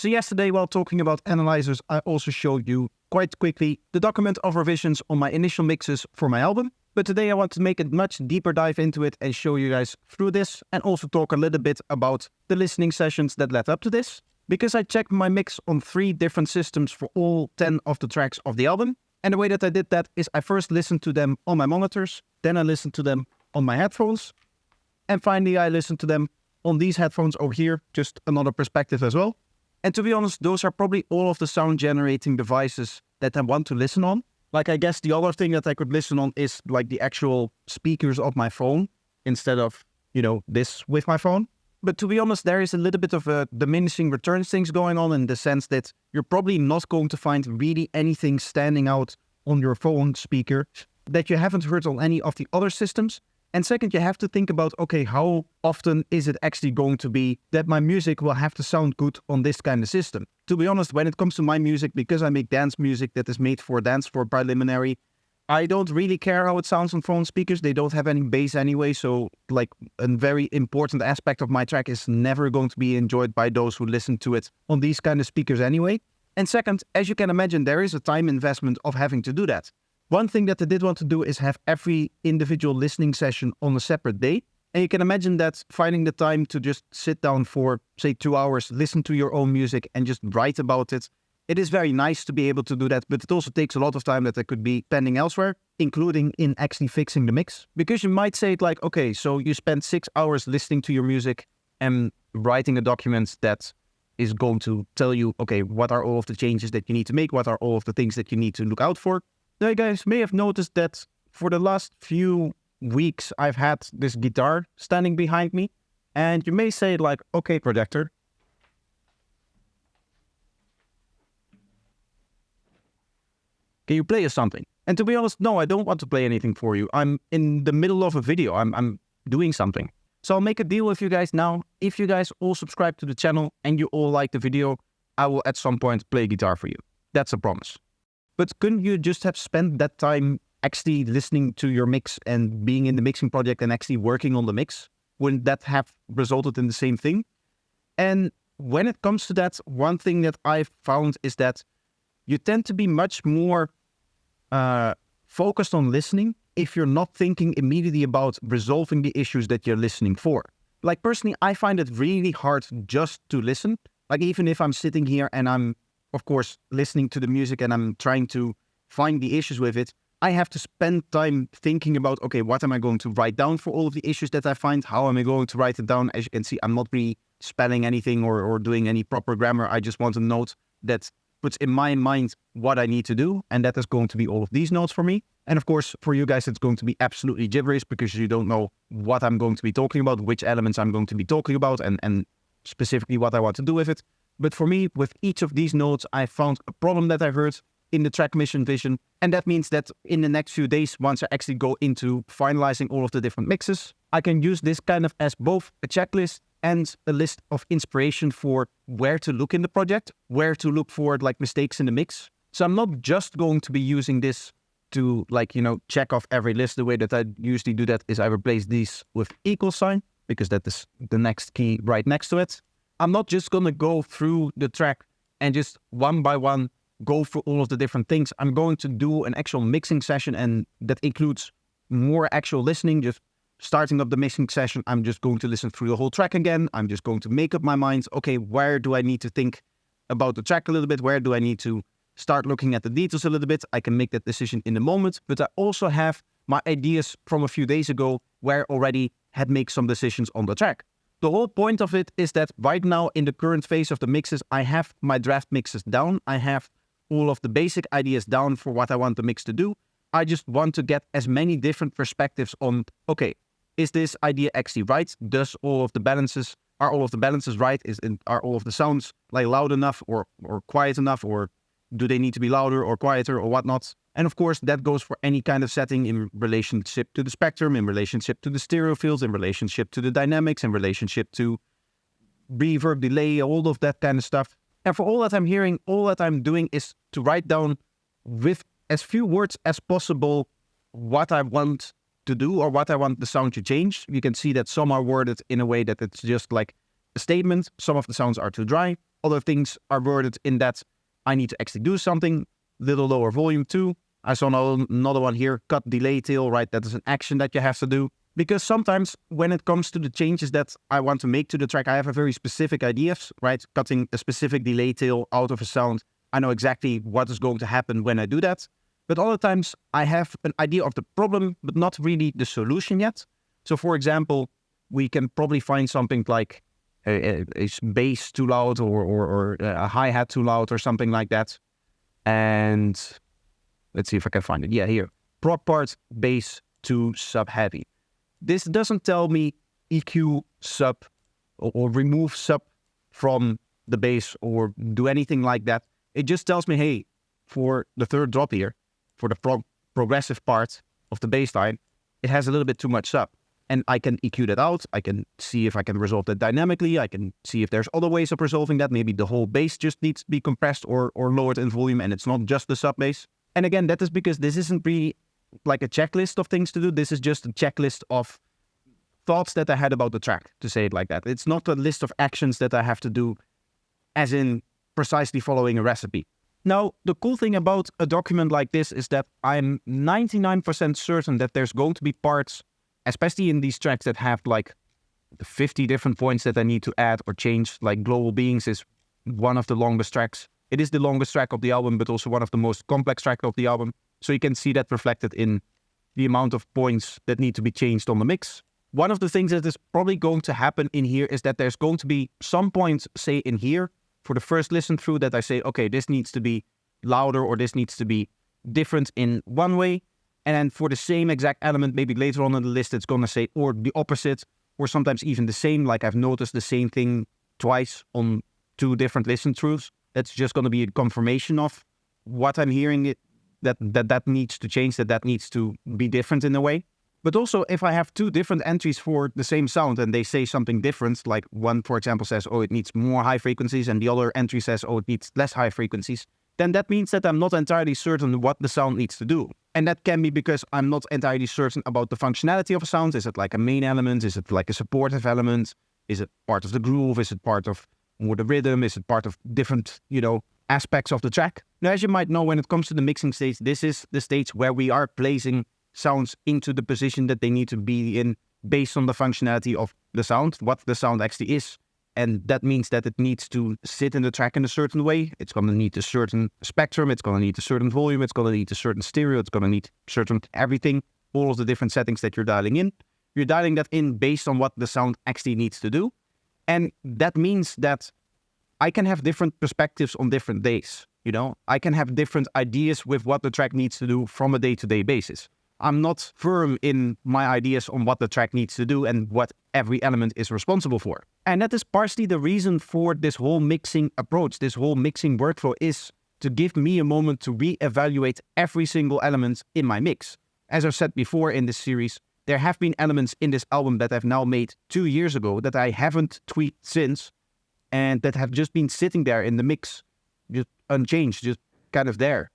So yesterday, while talking about analyzers, I also showed you quite quickly the document of revisions on my initial mixes for my album. But today I want to make a much deeper dive into it and show you guys through this, and also talk a little bit about the listening sessions that led up to this. Because I checked my mix on 3 different systems for all 10 of the tracks of the album. And the way that I did that is I first listened to them on my monitors, then I listened to them on my headphones, and finally I listened to them on these headphones over here, just another perspective as well. And to be honest, those are probably all of the sound generating devices that I want to listen on. Like, I guess the other thing that I could listen on is like the actual speakers of my phone instead of, this with my phone. But to be honest, there is a little bit of a diminishing returns things going on, in the sense that you're probably not going to find really anything standing out on your phone speaker that you haven't heard on any of the other systems. And second, you have to think about, okay, how often is it actually going to be that my music will have to sound good on this kind of system? To be honest, when it comes to my music, because I make dance music that is made for dance for preliminary, I don't really care how it sounds on phone speakers. They don't have any bass anyway, so like a very important aspect of my track is never going to be enjoyed by those who listen to it on these kind of speakers anyway. And second, as you can imagine, there is a time investment of having to do that. One thing that I did want to do is have every individual listening session on a separate day. And you can imagine that finding the time to just sit down for, say, 2 hours, listen to your own music and just write about it. It is very nice to be able to do that, but it also takes a lot of time that I could be spending elsewhere, including in actually fixing the mix. Because you might say it like, okay, so you spend 6 hours listening to your music and writing a document that is going to tell you, okay, what are all of the changes that you need to make? What are all of the things that you need to look out for? Now, you guys may have noticed that for the last few weeks, I've had this guitar standing behind me. And you may say like, okay, projector, can you play us something? And to be honest, no, I don't want to play anything for you. I'm in the middle of a video. I'm doing something. So I'll make a deal with you guys now. If you guys all subscribe to the channel and you all like the video, I will at some point play guitar for you. That's a promise. But couldn't you just have spent that time actually listening to your mix and being in the mixing project and actually working on the mix? Wouldn't that have resulted in the same thing? And when it comes to that, one thing that I've found is that you tend to be much more focused on listening if you're not thinking immediately about resolving the issues that you're listening for. Like, personally, I find it really hard just to listen. Like, even if I'm sitting here and I'm, of course, listening to the music and I'm trying to find the issues with it, I have to spend time thinking about, okay, what am I going to write down for all of the issues that I find? How am I going to write it down? As you can see, I'm not really spelling anything or doing any proper grammar. I just want a note that puts in my mind what I need to do. And that is going to be all of these notes for me. And of course, for you guys, it's going to be absolutely gibberish because you don't know what I'm going to be talking about, which elements I'm going to be talking about, and specifically what I want to do with it. But for me, with each of these notes, I found a problem that I heard in the track mission vision. And that means that in the next few days, once I actually go into finalizing all of the different mixes, I can use this kind of as both a checklist and a list of inspiration for where to look in the project, where to look for like mistakes in the mix. So I'm not just going to be using this to check off every list. The way that I usually do that is I replace these with equal sign because that is the next key right next to it. I'm not just going to go through the track and just one by one go through all of the different things. I'm going to do an actual mixing session, and that includes more actual listening. Just starting up the mixing session, I'm just going to listen through the whole track again. I'm just going to make up my mind, okay, where do I need to think about the track a little bit? Where do I need to start looking at the details a little bit? I can make that decision in the moment, but I also have my ideas from a few days ago where I already had made some decisions on the track. The whole point of it is that right now in the current phase of the mixes, I have my draft mixes down. I have all of the basic ideas down for what I want the mix to do. I just want to get as many different perspectives on, okay, is this idea actually right? Are all of the balances right? Are all of the sounds like loud enough or quiet enough, or do they need to be louder or quieter or whatnot? And of course, that goes for any kind of setting in relationship to the spectrum, in relationship to the stereo fields, in relationship to the dynamics, in relationship to reverb, delay, all of that kind of stuff. And for all that I'm hearing, all that I'm doing is to write down with as few words as possible what I want to do or what I want the sound to change. You can see that some are worded in a way that it's just like a statement. Some of the sounds are too dry. Other things are worded in that I need to actually do something, little lower volume too. I saw another one here, cut delay tail, right? That is an action that you have to do. Because sometimes when it comes to the changes that I want to make to the track, I have a very specific ideas, right? Cutting a specific delay tail out of a sound. I know exactly what is going to happen when I do that. But other times I have an idea of the problem, but not really the solution yet. So for example, we can probably find something like a bass too loud or a hi-hat too loud or something like that. And let's see if I can find it. Yeah, here. Prog part, bass too sub-heavy. This doesn't tell me EQ sub or remove sub from the bass or do anything like that. It just tells me, hey, for the third drop here, for the progressive part of the bass line, it has a little bit too much sub. And I can EQ that out. I can see if I can resolve that dynamically. I can see if there's other ways of resolving that. Maybe the whole bass just needs to be compressed or lowered in volume and it's not just the sub bass. And again, that is because this isn't really like a checklist of things to do. This is just a checklist of thoughts that I had about the track, to say it like that. It's not a list of actions that I have to do as in precisely following a recipe. Now, the cool thing about a document like this is that I'm 99% certain that there's going to be parts, especially in these tracks that have like 50 different points that I need to add or change. Like Global Beings is one of the longest tracks. It is the longest track of the album, but also one of the most complex tracks of the album. So you can see that reflected in the amount of points that need to be changed on the mix. One of the things that is probably going to happen in here is that there's going to be some points, say in here, for the first listen through that I say, okay, this needs to be louder or this needs to be different in one way. And then for the same exact element, maybe later on in the list, it's going to say, or the opposite, or sometimes even the same, like I've noticed the same thing twice on 2 different listen throughs. That's just going to be a confirmation of what I'm hearing, that needs to change, that needs to be different in a way. But also, if I have 2 different entries for the same sound and they say something different, like one, for example, says, oh, it needs more high frequencies, and the other entry says, oh, it needs less high frequencies, then that means that I'm not entirely certain what the sound needs to do. And that can be because I'm not entirely certain about the functionality of a sound. Is it like a main element? Is it like a supportive element? Is it part of the groove? Is it part of more the rhythm? Is it part of different, aspects of the track? Now, as you might know, when it comes to the mixing stage, this is the stage where we are placing sounds into the position that they need to be in based on the functionality of the sound, what the sound actually is. And that means that it needs to sit in the track in a certain way. It's going to need a certain spectrum. It's going to need a certain volume. It's going to need a certain stereo. It's going to need certain everything, all of the different settings that you're dialing in. You're dialing that in based on what the sound actually needs to do. And that means that I can have different perspectives on different days. I can have different ideas with what the track needs to do from a day-to-day basis. I'm not firm in my ideas on what the track needs to do and what every element is responsible for. And that is partially the reason for this whole mixing approach, this whole mixing workflow, is to give me a moment to reevaluate every single element in my mix. As I've said before in this series, there have been elements in this album that I've now made 2 years ago that I haven't tweaked since, and that have just been sitting there in the mix, just unchanged, just kind of there.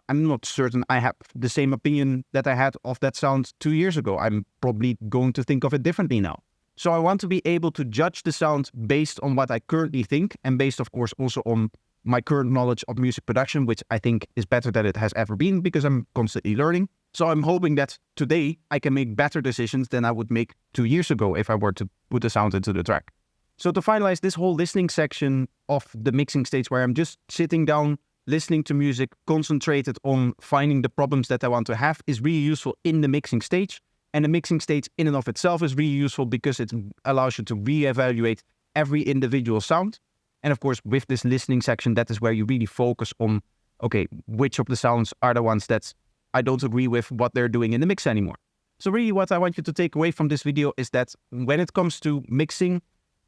I'm not certain I have the same opinion that I had of that sound 2 years ago. I'm probably going to think of it differently now. So I want to be able to judge the sound based on what I currently think and based, of course, also on my current knowledge of music production, which I think is better than it has ever been because I'm constantly learning. So I'm hoping that today I can make better decisions than I would make 2 years ago if I were to put the sound into the track. So to finalize this whole listening section of the mixing stage where I'm just sitting down, listening to music, concentrated on finding the problems that I want to have, is really useful in the mixing stage. And the mixing stage in and of itself is really useful because it allows you to reevaluate every individual sound. And of course, with this listening section, that is where you really focus on, okay, which of the sounds are the ones that I don't agree with what they're doing in the mix anymore. So really what I want you to take away from this video is that when it comes to mixing,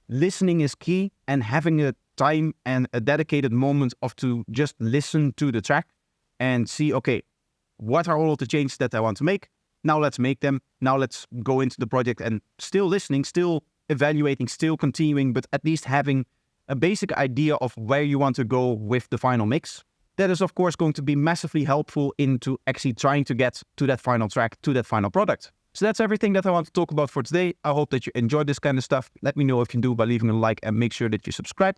listening is key, and having a time and a dedicated moment to just listen to the track and see, okay, what are all of the changes that I want to make? Now let's make them. Now let's go into the project and still listening, still evaluating, still continuing, but at least having a basic idea of where you want to go with the final mix. That is, of course, going to be massively helpful into actually trying to get to that final track, to that final product. So that's everything that I want to talk about for today. I hope that you enjoyed this kind of stuff. Let me know if you do by leaving a like and make sure that you subscribe.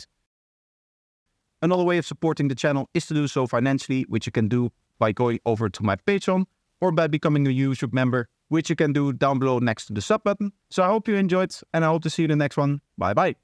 Another way of supporting the channel is to do so financially, which you can do by going over to my Patreon or by becoming a YouTube member, which you can do down below next to the sub button. So I hope you enjoyed and I hope to see you in the next one. Bye bye.